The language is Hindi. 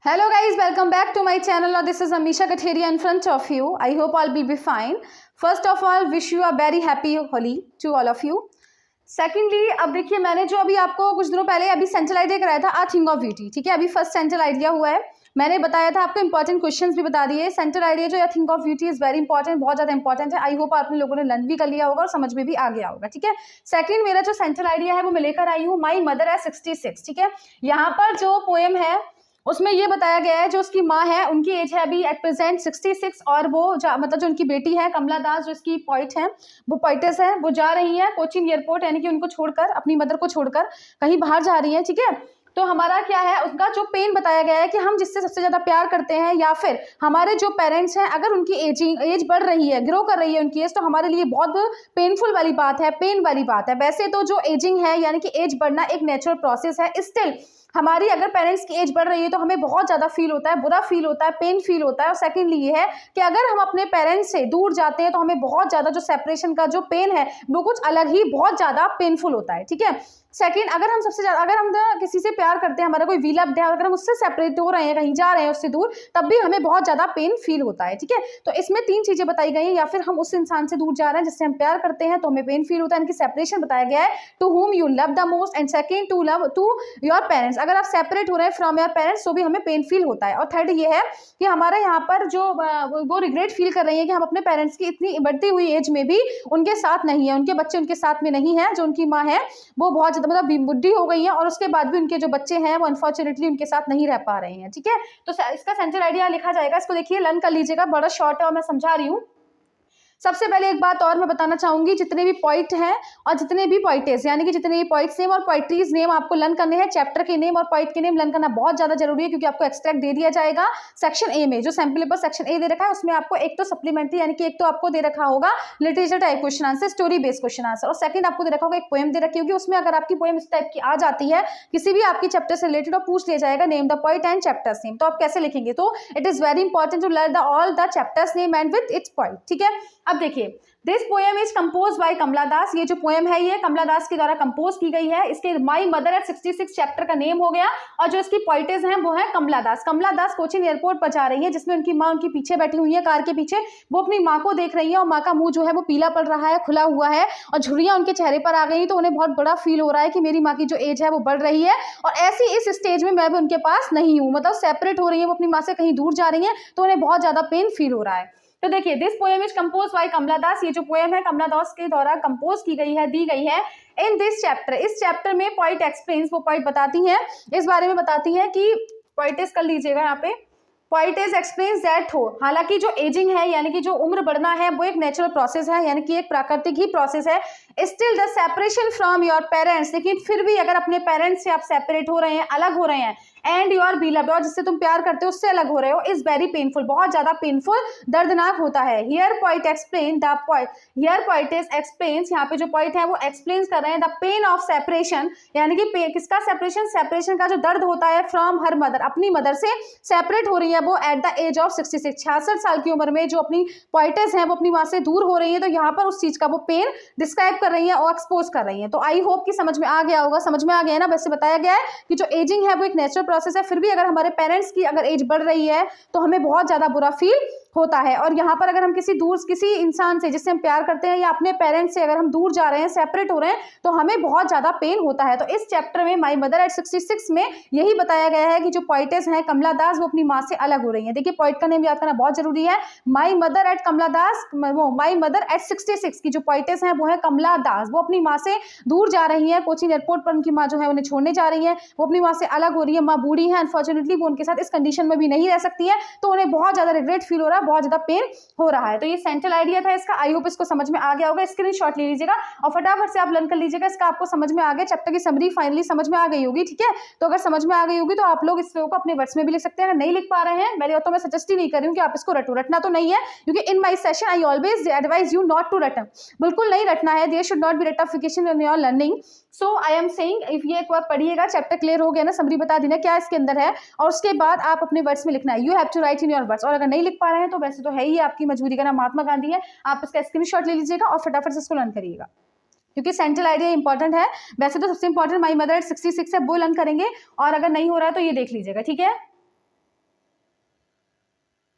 Hello guys, welcome back to my channel. Now this is Amisha Katheria in front of you. I hope all will be fine. First of all, wish you a very happy Holi to all of you. Secondly, अब देखिए मैंने जो अभी आपको कुछ दिनों पहले अभी सेंट्रल आइडिया कराया था, आ थिंक ऑफ ब्यूटी, ठीक है। अभी फर्स्ट सेंट्रल आइडिया हुआ है, मैंने बताया था आपको इंपॉर्टेंट क्वेश्चंस भी बता दिए। सेंट्रल आइडिया जो या think of beauty is very important, बहुत ज्यादा इंपॉर्टेंट है। आई होप आप लोगों ने लर्न भी कर लिया होगा और समझ में भी आ गया होगा, ठीक है। सेकंड, मेरा जो सेंट्रल आइडिया है वो मैं लेकर आई हूँ, माई मदर एज 66, ठीक है। यहाँ पर जो पोएम है उसमें ये बताया गया है, जो उसकी माँ है उनकी एज है अभी एट प्रेजेंट 66, और वो मतलब जो उनकी बेटी है कमला दास, जो इसकी पोइट है, वो पोइटेस है, वो जा रही है कोचीन एयरपोर्ट, यानी कि उनको छोड़कर, अपनी मदर को छोड़कर कहीं बाहर जा रही है, ठीक है। तो हमारा क्या है, उसका जो पेन बताया गया है कि हम जिससे सबसे ज्यादा प्यार करते हैं या फिर हमारे जो पेरेंट्स हैं, अगर उनकी एज बढ़ रही है, ग्रो कर रही है उनकी एज, तो हमारे लिए बहुत पेनफुल वाली बात है, पेन वाली बात है। वैसे तो जो एजिंग है यानी कि एज बढ़ना एक नेचुरल प्रोसेस है, स्टिल हमारी अगर पेरेंट्स की एज बढ़ रही है तो हमें बहुत ज़्यादा फील होता है, बुरा फील होता है, पेन फील होता है। और सेकंडली ये है कि अगर हम अपने पेरेंट्स से दूर जाते हैं तो हमें बहुत ज़्यादा जो सेपरेशन का जो पेन है वो कुछ अलग ही बहुत ज़्यादा पेनफुल होता है, ठीक है। सेकंड, अगर हम सबसे ज़्यादा, अगर हम किसी से प्यार करते हैं, हमारा कोई विलव्ड है, अगर हम उससे सेपरेट हो रहे हैं, कहीं जा रहे हैं उससे दूर, तब भी हमें बहुत ज़्यादा पेन फील होता है, ठीक है। तो इसमें तीन चीज़ें बताई गई हैं, या फिर हम उस इंसान से दूर जा रहे हैं जिससे हम प्यार करते हैं तो हमें पेन फील होता है, इनकी सेपरेशन बताया गया है, to whom you love the most, and second to love to your parents, अगर आप सेपरेट हो रहे हैं फ्रॉम योर पेरेंट्स तो भी हमें पेन फील होता है। और थर्ड ये है कि हमारे यहाँ पर जो वो रिग्रेट फील कर रही है कि हम अपने पेरेंट्स की इतनी बढ़ती हुई एज में भी उनके साथ नहीं है, उनके बच्चे उनके साथ में नहीं है, जो उनकी माँ है वो बहुत ज़्यादा मतलब बुढ़ी हो गई हैं और उसके बाद भी उनके जो बच्चे हैं वो अनफॉर्चुनेटली उनके साथ नहीं रह पा रहे हैं, ठीक है। तो इसका सेंट्रल आइडिया लिखा जाएगा, इसको देखिए लर्न कर लीजिएगा, बड़ा शॉर्ट है और मैं समझा रही हूँ। सबसे पहले एक बात और मैं बताना चाहूंगी, जितने भी पॉइंट हैं और जितने भी पॉइंटेस, यानी कि जितने भी पॉइंट्स नेम और पोइट्रीज नेम आपको लर्न करने हैं, चैप्टर के नेम और पॉइंट के नेम लर्न करना बहुत ज्यादा जरूरी है, क्योंकि आपको एक्सट्रैक्ट दे दिया जाएगा सेक्शन ए में, जो सैम्पल पेपर सेक्शन ए दे रखा है उसमें आपको एक तो सप्लीमेंट्री, यानी कि एक तो आपको दे रखा होगा literature type question answer, story based question answer, और सेकंड आपको दे रखा होगा एक पोएम दे रखी होगी, उसमें अगर आपकी पोएम इस टाइप की आ जाती है किसी भी आपकी चैप्टर से रिलेटेड और पूछ लिया जाएगा name the point and chapters name, तो आप कैसे लिखेंगे। तो it is very important to learn all the chapters name and with its point, ठीक है। अब देखिए, this poem is compose by Kamala Das, ये जो पोएम है ये कमला दास के द्वारा कंपोज की गई है। इसके माई मदर एट 66 चैप्टर का नेम हो गया, और जो इसकी पोइटेस हैं वो है कमला दास। कमला दास कोचीन एयरपोर्ट पर जा रही है, जिसमें उनकी माँ उनकी पीछे बैठी हुई है कार के पीछे, वो अपनी माँ को देख रही है और माँ का मुंह जो है वो पीला पड़ रहा है, खुला हुआ है, और झुर्रियां उनके चेहरे पर आ गई, तो उन्हें बहुत बड़ा फील हो रहा है कि मेरी माँ की जो एज है वो बढ़ रही है, और ऐसी इस स्टेज में मैं भी उनके पास नहीं हूँ, मतलब सेपरेट हो रही है, वो अपनी माँ से कहीं दूर जा रही है, तो उन्हें बहुत ज्यादा पेन फील हो रहा है। तो देखिए, this poem is compose by Kamala Das, ये जो पोएम है कमला दास के द्वारा कंपोज की गई है, दी गई है। इन दिस चैप्टर, इस चैप्टर में पॉइंट एक्सप्लेन्स, वो पॉइंट बताती हैं, इस बारे में बताती हैं कि पॉइंटेस कर लीजिएगा यहाँ पे, पॉइंटेस एक्सप्लेन्स दैट हो, हालांकि जो एजिंग है यानी कि जो उम्र बढ़ना है वो एक नेचुरल प्रोसेस है, यानी कि एक प्राकृतिक ही प्रोसेस है। Still the separation from your parents, लेकिन फिर भी अगर अपने पेरेंट्स से आप सेपरेट हो रहे हैं, अलग हो रहे हैं, एंड योर बिलव्ड, और जिससे तुम प्यार करते हो उससे अलग हो रहे हो, इज वेरी पेनफुल, बहुत ज्यादा पेनफुल, दर्दनाक होता है। Here point explain the point, here points explains, यहाँ पे जो पॉइंट है वो एक्सप्लेन कर रहे हैं द पेन ऑफ सेपरेशन, यानी कि किसका सेपरेशन, सेपरेशन का जो दर्द होता है फ्रॉम हर मदर, अपनी मदर से सेपरेट हो रही है वो एट द एज ऑफ 66, 66 साल की उम्र में जो अपनी पॉइंटेस हैं वो अपनी माँ से दूर हो रही है, तो यहाँ पर उस चीज का वो पेन डिस्क्राइब कर रही है और एक्सपोज कर रही है। तो आई होप कि समझ में आ गया होगा, समझ में आ गया है ना। वैसे बताया गया है कि जो एजिंग है वो एक नेचुरल प्रोसेस है, फिर भी अगर हमारे पेरेंट्स की अगर एज बढ़ रही है तो हमें बहुत ज्यादा बुरा फील होता है। और यहाँ पर अगर हम किसी इंसान से जिससे हम प्यार करते हैं या अपने पेरेंट्स से अगर हम दूर जा रहे हैं, सेपरेट हो रहे हैं, तो हमें बहुत ज्यादा पेन होता है। तो इस चैप्टर में माई मदर एट 66 में यही बताया गया है कि जो पोइटेस हैं कमला दास वो अपनी माँ से अलग हो रही है। देखिए, पोइट का नेम याद करना बहुत जरूरी है, माई मदर एट कमला दास, वो माई मदर एट 66 की जो पोइटेस हैं वो है कमला दास, वो अपनी माँ से दूर जा रही है, कोचीन एयरपोर्ट पर उनकी माँ जो है उन्हें छोड़ने जा रही है, वो अपनी माँ से अलग हो रही है, माँ बूढ़ी है, अनफॉर्चुनेटली वो उनके साथ इस कंडीशन में भी नहीं रह सकती है, तो उन्हें बहुत ज्यादा रिग्रेट फील हो रहा है, बहुत ज्यादा पेन हो रहा है। तो ये सेंट्रल आइडिया था इसका, आई होप इसको समझ में आ गया होगा। स्क्रीनशॉट ले लीजिएगा और फटाफट से आप लर्न कर लीजिएगा, इसका आपको समझ में आ गया, चैप्टर की समरी फाइनली समझ में आ गई होगी, ठीक है। तो अगर समझ में आ गई होगी तो आप लोग इस को अपने वर्ड्स में भी लिख सकते हैं, अगर नहीं लिख पा रहे हैं, मैं सजेस्ट ही नहीं कर रही हूँ कि आप इसको रटो, रटना तो नहीं है, क्योंकि in my session I always advise you not to रटन, बिल्कुल नहीं रटना है, देयर शुड नॉट बी रटिफिकेशन in your learning. So I am saying, if ये एक बार पढ़िएगा, चैप्टर क्लियर हो गया ना, समरी बता देना क्या इसके अंदर है, और उसके बाद आप अपने वर्ड्स में लिखना है, you have to write in your words. और अगर नहीं लिख पा रहे हैं तो वैसे तो है ही आपकी मजबूरी का नाम महात्मा गांधी है, आप इसका स्क्रीनशॉट ले लीजिएगा और फटाफट से इसको लर्न करिएगा, क्योंकि सेंट्रल आइडिया इंपॉर्टेंट है। वैसे तो सबसे इंपॉर्टेंट माई मदर एट 66 है, वो लर्न करेंगे, और अगर नहीं हो रहा है तो ये देख लीजिएगा, ठीक है।